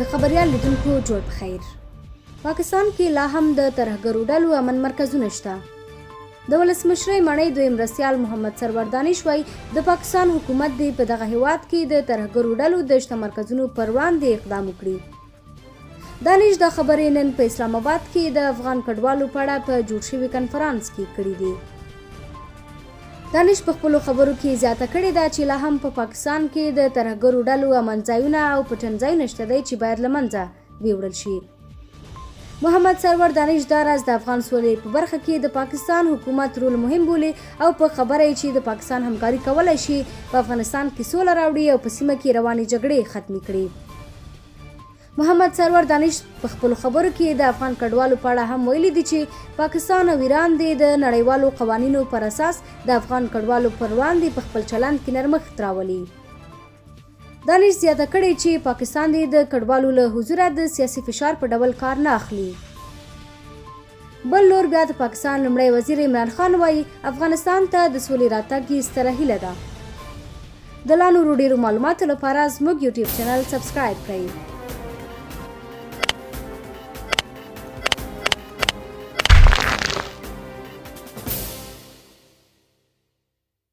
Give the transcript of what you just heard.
د خبريال لیدونکو جوړ بخیر. پاکستان کې لا هم د ترهګرو ډلو امن مرکزونه شته. د ولسمشر مړی دویم مرستیال محمد سرور دانش وایي د پاکستان حکومت دی په دغه هیواد کې د ترهګرو ډلو د شته مرکزونو پر وړاندې اقدام وکړي. دانش د خبرې نن په اسلام آباد کې د افغان کډوالو په اړه په جوړ شوي کنفرانس کې کړي دي. دانش په خپلو خبرو کې زیاته کړې ده چې لا هم په پاکستان کې د ترهګرو ډلو امنځایونه او پټنځایونه شته دی چې باید له منځه ویوړل شي. محمد سرور دانش دا راز د افغان سولې په برخه کې د پاکستان حکومت رول مهم بولي او په خبره یې چې د پاکستان همکاري کولی شي په افغانستان کې سوله راوړي او په سیمه کې روانې جګړې ختمې کړي. محمد سرور دانش په خپلو خبرو کې د افغان کډوالو په اړه هم ویلي دي چې پاکستان او ایران د نړیوالو قوانینو پر اساس د افغان کډوالو پر وړاندې په خپل چلند کې نرمښت راولي. دانش زیاته کړې چې پاکستان د کډوالو له حضوره د سیاسي فشار په ډول کار نه اخلي. بل لور بیا د پاکستان لومړی وزیر عمران خان وایي افغانستان ته د سولې راتګ ستره هیله ده. د لا نورو ډیرو معلوماتو لپاره زموږ یوټیوب چینل سبسکرایب کړئ.